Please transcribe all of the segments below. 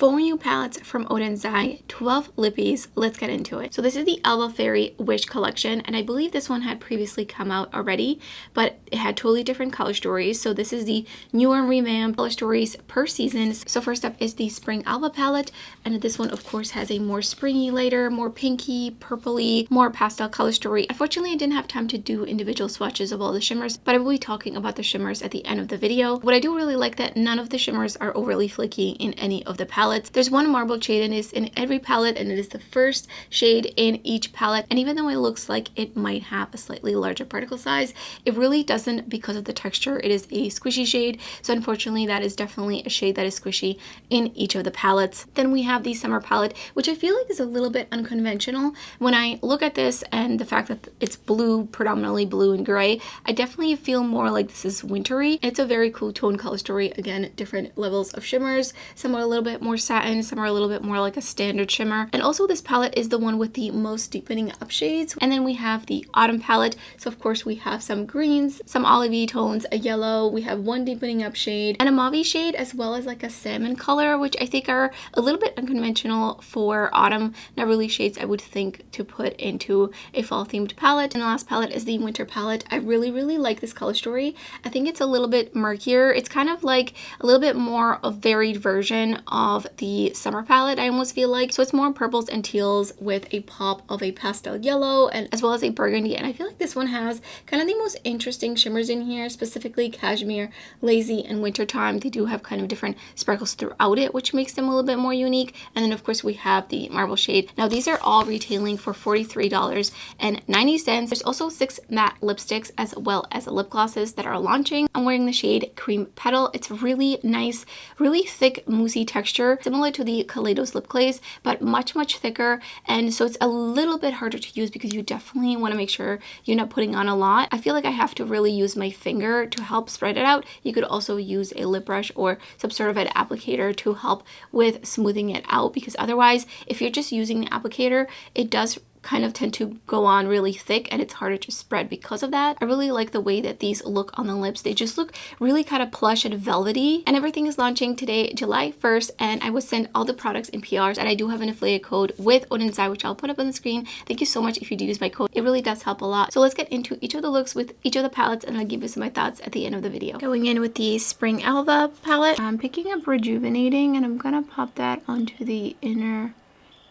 4 new palettes from Oden's 12 lippies. Let's get into it. So this is the Alva Fairy Wish collection, and I believe this one had previously come out already, but it had totally different color stories. So this is the new and revamped color stories per season. So first up is the Spring Alva palette, and this one of course has a more springy later, more pinky, purpley, more pastel color story. Unfortunately, I didn't have time to do individual swatches of all the shimmers, but I will be talking about the shimmers at the end of the video. What I do really like that none of the shimmers are overly flaky in any of the palettes. There's one marble shade and it's in every palette, and it is the first shade in each palette. And even though it looks like it might have a slightly larger particle size, it really doesn't because of the texture. It is a squishy shade, so unfortunately that is definitely a shade that is squishy in each of the palettes. Then we have the summer palette, which I feel like is a little bit unconventional. When I look at this and the fact that it's blue, predominantly blue and gray, I definitely feel more like this is wintry. It's a very cool tone color story. Again, different levels of shimmers. Some are a little bit more satin, some are a little bit more like a standard shimmer. And also this palette is the one with the most deepening up shades. And then we have the autumn palette. So of course we have some greens, some olivey tones, a yellow, we have one deepening up shade and a mauve shade, as well as like a salmon color, which I think are a little bit unconventional for autumn. Not really shades I would think to put into a fall themed palette. And the last palette is the winter palette. I really like this color story. I think it's a little bit murkier. It's kind of like a little bit more of varied version of the summer palette, I almost feel like. So it's more purples and teals with a pop of a pastel yellow and as well as a burgundy. And I feel like this one has kind of the most interesting shimmers in here, specifically cashmere, lazy, and wintertime. They do have kind of different sparkles throughout it, which makes them a little bit more unique. And then of course we have the marble shade. Now these are all retailing for $43.90. There's also 6 matte lipsticks as well as lip glosses that are launching. I'm wearing the shade Cream Petal. It's really nice, really thick, moussey texture, similar to the Kaleidos lip glaze, but much thicker. And so it's a little bit harder to use because you definitely want to make sure you're not putting on a lot. I feel like I have to really use my finger to help spread it out. You could also use a lip brush or some sort of an applicator to help with smoothing it out, because otherwise if you're just using the applicator, it does kind of tend to go on really thick and it's harder to spread because of that. I really like the way that these look on the lips. They just look really kind of plush and velvety, and everything is launching today, July 1st, and I will send all the products in PRs, and I do have an affiliate code with Oden's, which I'll put up on the screen. Thank you so much if you do use my code. It really does help a lot. So let's get into each of the looks with each of the palettes, and I'll give you some of my thoughts at the end of the video. Going in with the Spring Alva palette, I'm picking up Rejuvenating, and I'm gonna pop that onto the inner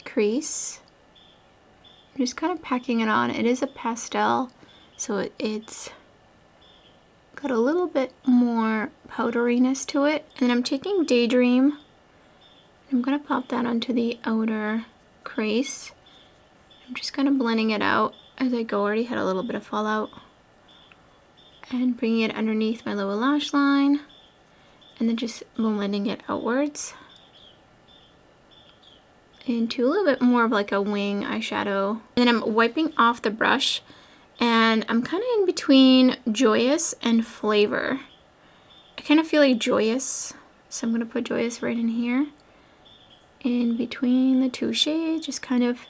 crease. I'm just kind of packing it on. It is a pastel, so it's got a little bit more powderiness to it. And then I'm taking Daydream. I'm going to pop that onto the outer crease. I'm just kind of blending it out as I go. I already had a little bit of fallout. And bringing it underneath my lower lash line. And then just blending it outwards into a little bit more of like a wing eyeshadow. And then I'm wiping off the brush, and I'm kind of in between Joyous and Flavor. I kind of feel like Joyous, so I'm going to put Joyous right in here, in between the two shades, just kind of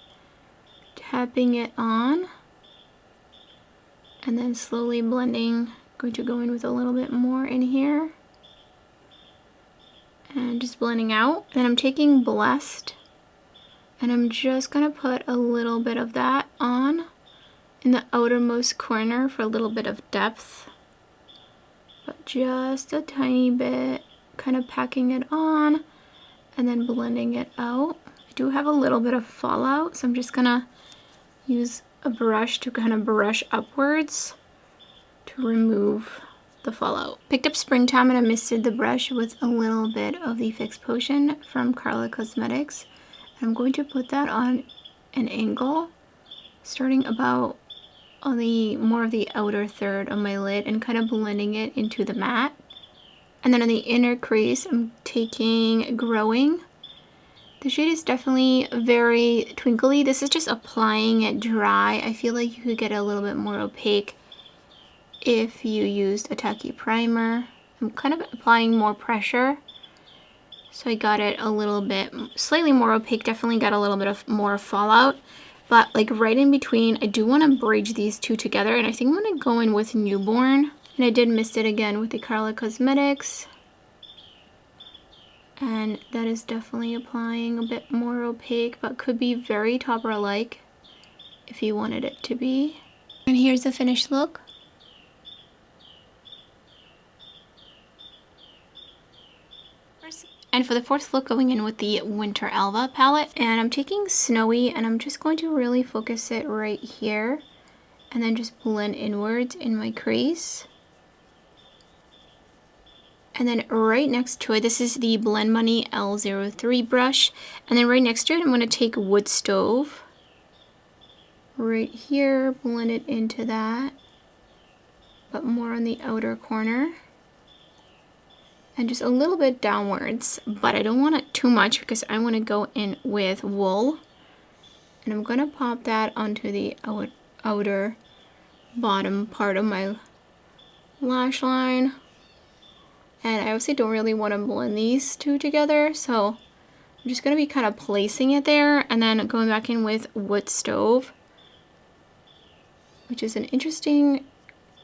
tapping it on, and then slowly blending. Going to go in with a little bit more in here, and just blending out. And I'm taking Blessed, and I'm just gonna put a little bit of that on in the outermost corner for a little bit of depth, but just a tiny bit, kind of packing it on and then blending it out. I do have a little bit of fallout, so I'm just gonna use a brush to kind of brush upwards to remove the fallout. Picked up Springtime, and I misted the brush with a little bit of the Fix Potion from Carla Cosmetics. I'm going to put that on an angle, starting about on the more of the outer third of my lid and kind of blending it into the matte. And then on the inner crease, I'm taking Growing. The shade is definitely very twinkly. This is just applying it dry. I feel like you could get a little bit more opaque if you used a tacky primer. I'm kind of applying more pressure. So I got it a little bit, slightly more opaque, definitely got a little bit of more fallout. But like right in between, I do want to bridge these two together. And I think I'm going to go in with Newborn. And I did mist it again with the Carla Cosmetics. And that is definitely applying a bit more opaque, but could be very topper-like if you wanted it to be. And here's the finished look. And for the fourth look, going in with the Winter Alva palette, and I'm taking Snowy, and I'm just going to really focus it right here, and then just blend inwards in my crease. And then right next to it, this is the Blend Money L03 brush, and then right next to it, I'm going to take Wood Stove. Right here, blend it into that, but more on the outer corner. And just a little bit downwards, but I don't want it too much because I want to go in with Wool. And I'm going to pop that onto the outer bottom part of my lash line. And I obviously don't really want to blend these two together, so I'm just going to be kind of placing it there and then going back in with Wood Stove, which is an interesting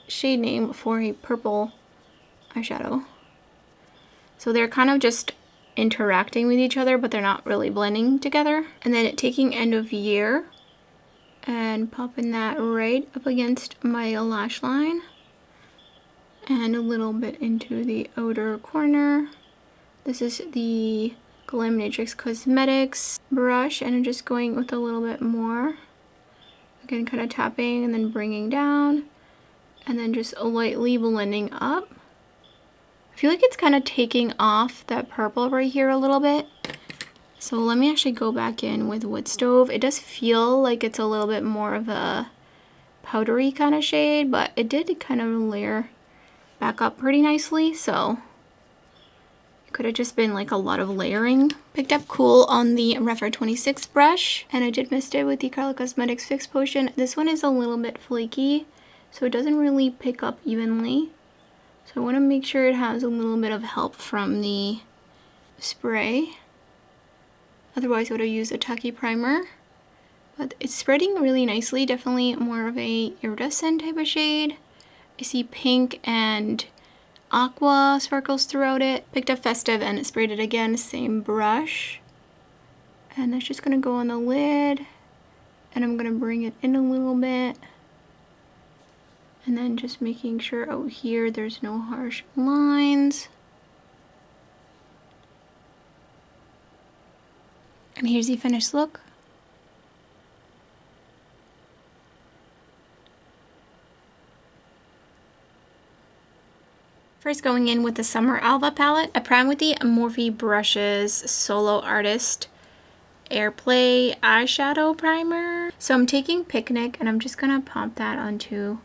shade name for a purple eyeshadow. So they're kind of just interacting with each other, but they're not really blending together. And then taking End of Year and popping that right up against my lash line and a little bit into the outer corner. This is the Glaminatrix Cosmetics brush, and I'm just going with a little bit more. Again, kind of tapping and then bringing down, and then just lightly blending up. I feel like it's kind of taking off that purple right here a little bit. So let me actually go back in with Wood Stove. It does feel like it's a little bit more of a powdery kind of shade, but it did kind of layer back up pretty nicely, so it could have just been like a lot of layering. Picked up Cool on the Refer 26 brush, and I did mist it with the Color Cosmetics Fix Potion. This one is a little bit flaky, so it doesn't really pick up evenly. So I want to make sure it has a little bit of help from the spray. Otherwise I would have used a tacky primer. But it's spreading really nicely, definitely more of a iridescent type of shade. I see pink and aqua sparkles throughout it. Picked up Festive and sprayed it again, same brush. And that's just going to go on the lid. And I'm going to bring it in a little bit. And then just making sure out here there's no harsh lines. And here's the finished look. First, going in with the Summer Alva palette, I prime with the Morphe Brushes Solo Artist Airplay eyeshadow primer. So I'm taking Picnic and I'm just gonna pop that onto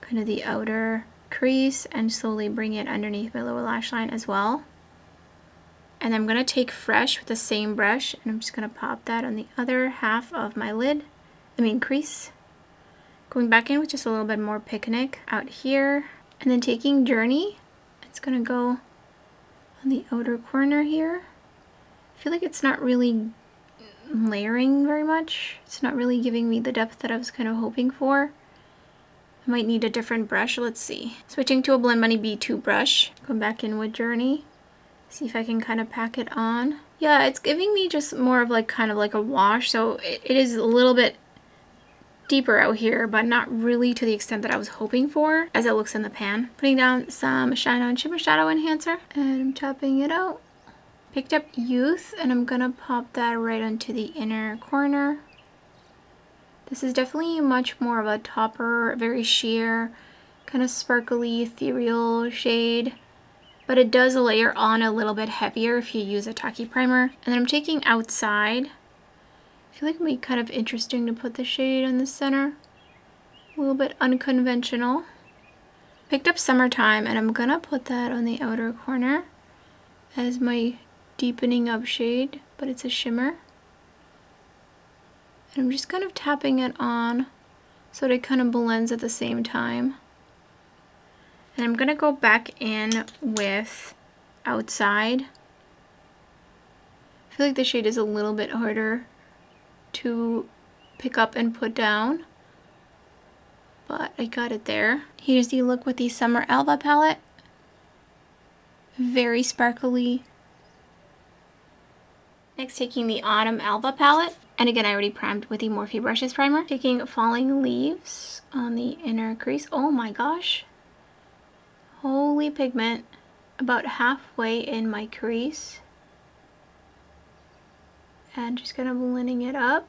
kind of the outer crease and slowly bring it underneath my lower lash line as well. And I'm going to take Fresh with the same brush, and I'm just going to pop that on the other half of my crease. Going back in with just a little bit more Picnic out here. And then taking Journey, it's going to go on the outer corner here. I feel like it's not really layering very much. It's not really giving me the depth that I was kind of hoping for. I might need a different brush. Let's see. Switching to a Blend Money B2 brush. Going back in with Journey. See if I can kind of pack it on. Yeah, it's giving me just more of like kind of like a wash. So it is a little bit deeper out here, but not really to the extent that I was hoping for as it looks in the pan. Putting down some Shine On Shimmer Shadow Enhancer and I'm tapping it out. Picked up Youth and I'm gonna pop that right onto the inner corner. This is definitely much more of a topper, very sheer, kind of sparkly, ethereal shade. But it does layer on a little bit heavier if you use a tacky primer. And then I'm taking Outside. I feel like it would be kind of interesting to put the shade in the center. A little bit unconventional. Picked up Summertime and I'm gonna put that on the outer corner as my deepening up shade, but it's a shimmer. And I'm just kind of tapping it on so that it kind of blends at the same time. And I'm going to go back in with Outside. I feel like the shade is a little bit harder to pick up and put down, but I got it there. Here's the look with the Summer Alva palette. Very sparkly, Next, taking the Autumn Alva palette. And again, I already primed with the Morphe Brushes primer. Taking Falling Leaves on the inner crease. Oh my gosh. Holy pigment. About halfway in my crease. And just kind of blending it up.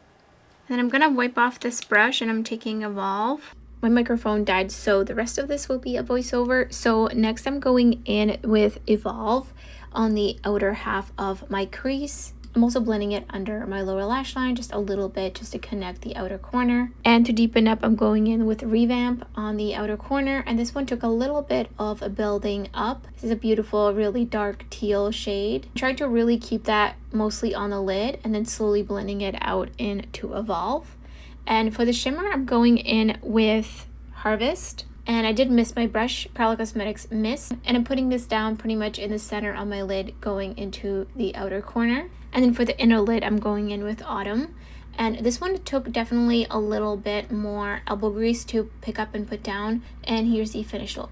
And then I'm going to wipe off this brush and I'm taking Evolve. My microphone died, so the rest of this will be a voiceover. So next I'm going in with Evolve on the outer half of my crease. I'm also blending it under my lower lash line just a little bit just to connect the outer corner. And to deepen up, I'm going in with Revamp on the outer corner. And this one took a little bit of a building up. This is a beautiful, really dark teal shade. I'm trying to really keep that mostly on the lid and then slowly blending it out into Evolve. And for the shimmer, I'm going in with Harvest. And I did miss my brush, Prowler Cosmetics Mist. And I'm putting this down pretty much in the center of my lid going into the outer corner. And then for the inner lid, I'm going in with Autumn. And this one took definitely a little bit more elbow grease to pick up and put down. And here's the finished look.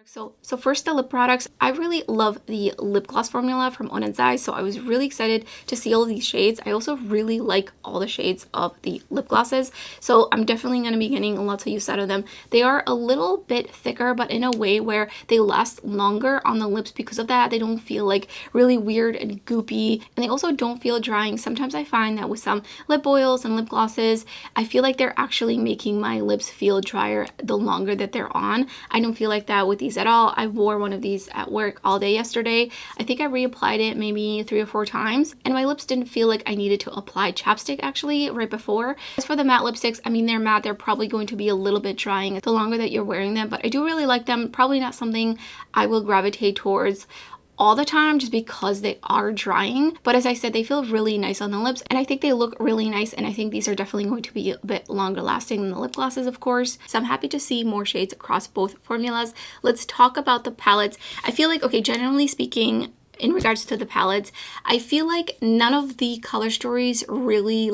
So first, the lip products. I really love the lip gloss formula from Oden, so I was really excited to see all of these shades. I also really like all the shades of the lip glosses, so I'm definitely going to be getting lots of use out of them. They are a little bit thicker, but in a way where they last longer on the lips because of that. They don't feel like really weird and goopy, and they also don't feel drying. Sometimes I find that with some lip oils and lip glosses, I feel like they're actually making my lips feel drier the longer that they're on. I don't feel like that with these at all. I wore one of these at work all day yesterday. I think I reapplied it maybe 3 or 4 times, and my lips didn't feel like I needed to apply chapstick actually right before. As for the matte lipsticks, I mean, they're matte. They're probably going to be a little bit drying the longer that you're wearing them, but I do really like them. Probably not something I will gravitate towards all the time just because they are drying, but as I said, they feel really nice on the lips, and I think they look really nice, and I think these are definitely going to be a bit longer lasting than the lip glosses, of course. So I'm happy to see more shades across both formulas. Let's talk about the palettes. I feel like, okay, generally speaking, in regards to the palettes, I feel like none of the color stories really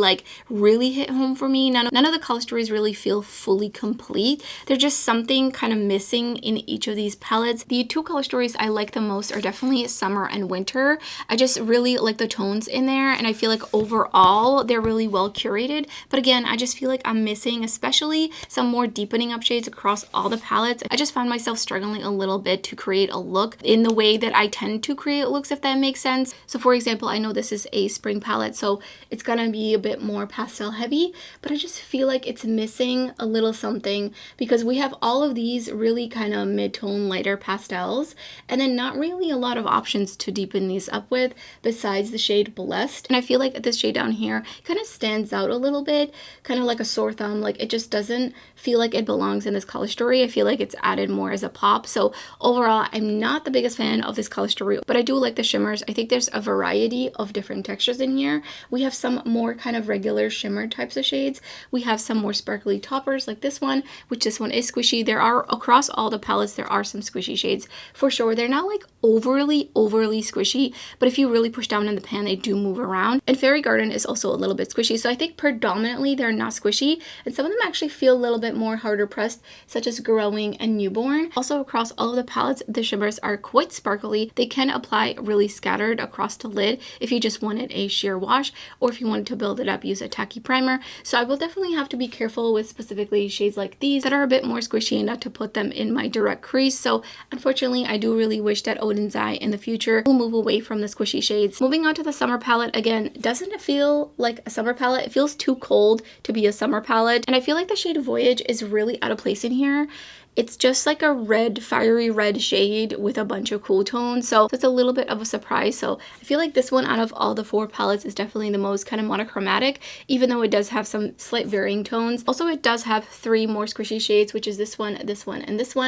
hit home for me. None of the color stories really feel fully complete. There's just something kind of missing in each of these palettes. The 2 color stories I like the most are definitely summer and winter. I just really like the tones in there, and I feel like overall they're really well curated. But again, I just feel like I'm missing especially some more deepening up shades across all the palettes. I just found myself struggling a little bit to create a look in the way that I tend to create looks, if that makes sense. So for example, I know this is a spring palette, so it's gonna be a bit more pastel heavy, but I just feel like it's missing a little something because we have all of these really kind of mid-tone lighter pastels and then not really a lot of options to deepen these up with besides the shade Blessed. And I feel like this shade down here kind of stands out a little bit, kind of like a sore thumb. Like, it just doesn't feel like it belongs in this color story. I feel like it's added more as a pop. So overall, I'm not the biggest fan of this color story, but I do like the shimmers. I think there's a variety of different textures in here. We have some more kind of regular shimmer types of shades. We have some more sparkly toppers like this one, which this one is squishy. There are, across all the palettes, there are some squishy shades for sure. They're not like overly squishy, but if you really push down in the pan, they do move around. And Fairy Garden is also a little bit squishy. So I think predominantly they're not squishy, and some of them actually feel a little bit more harder pressed, such as Growing and Newborn. Also across all of the palettes, the shimmers are quite sparkly. They can apply really scattered across the lid if you just wanted a sheer wash, or if you wanted to build it up, use a tacky primer. So I will definitely have to be careful with specifically shades like these that are a bit more squishy and not to put them in my direct crease. So unfortunately, I do really wish that Oden's Eye in the future will move away from the squishy shades. Moving on to the summer palette, again, doesn't it feel like a summer palette? It feels too cold to be a summer palette, and I feel like the shade Voyage is really out of place in here. It's just like a red, fiery red shade with a bunch of cool tones. So it's a little bit of a surprise. So I feel like this one out of all the 4 palettes is definitely the most kind of monochromatic, even though it does have some slight varying tones. Also, it does have 3 more squishy shades, which is this one, and this one.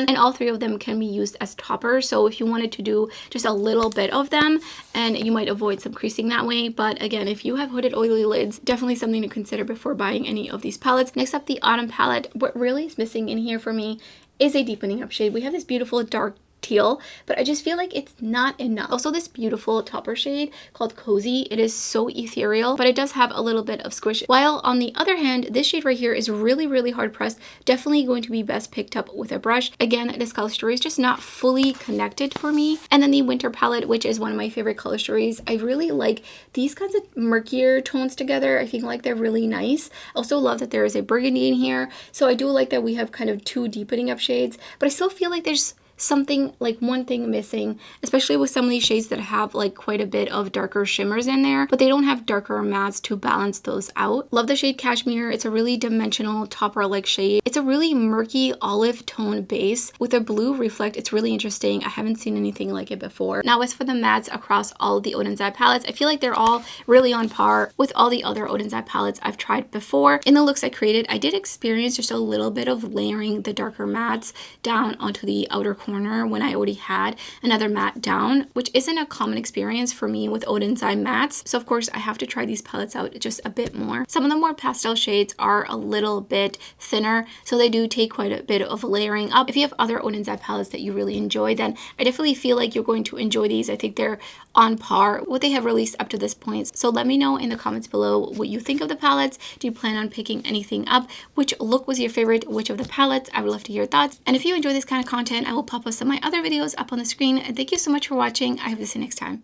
And all 3 of them can be used as toppers. So if you wanted to do just a little bit of them, and you might avoid some creasing that way. But again, if you have hooded oily lids, definitely something to consider before buying any of these palettes. Next up, the Autumn palette. What really is missing in here for me is a deepening up shade. We have this beautiful dark teal, but I just feel like it's not enough. Also, this beautiful topper shade called Cozy, it is so ethereal, but it does have a little bit of squish. While on the other hand, this shade right here is really hard pressed. Definitely going to be best picked up with a brush. Again, this color story is just not fully connected for me. And then the winter palette, which is one of my favorite color stories. I really like these kinds of murkier tones together. I think like they're really nice. Also love that there is a burgundy in here. So I do like that we have kind of two deepening up shades, but I still feel like there's something, like one thing missing, especially with some of these shades that have like quite a bit of darker shimmers in there, but they don't have darker mattes to balance those out. Love the shade Cashmere. It's a really dimensional topper like shade. It's a really murky olive tone base with a blue reflect. It's really interesting. I haven't seen anything like it before. Now as for the mattes across all of the Oden's Eye palettes, I feel like they're all really on par with all the other Oden's Eye palettes I've tried before. In the looks I created, I did experience just a little bit of layering the darker mattes down onto the outer corner when I already had another matte down, which isn't a common experience for me with Oden's Eye mattes. So of course I have to try these palettes out just a bit more. Some of the more pastel shades are a little bit thinner, so they do take quite a bit of layering up. If you have other Oden's Eye palettes that you really enjoy, then I definitely feel like you're going to enjoy these. I think they're on par with what they have released up to this point. So let me know in the comments below what you think of the palettes. Do you plan on picking anything up? Which look was your favorite? Which of the palettes? I would love to hear your thoughts. And if you enjoy this kind of content, I will pop some of my other videos up on the screen. And thank you so much for watching. I hope to see you next time.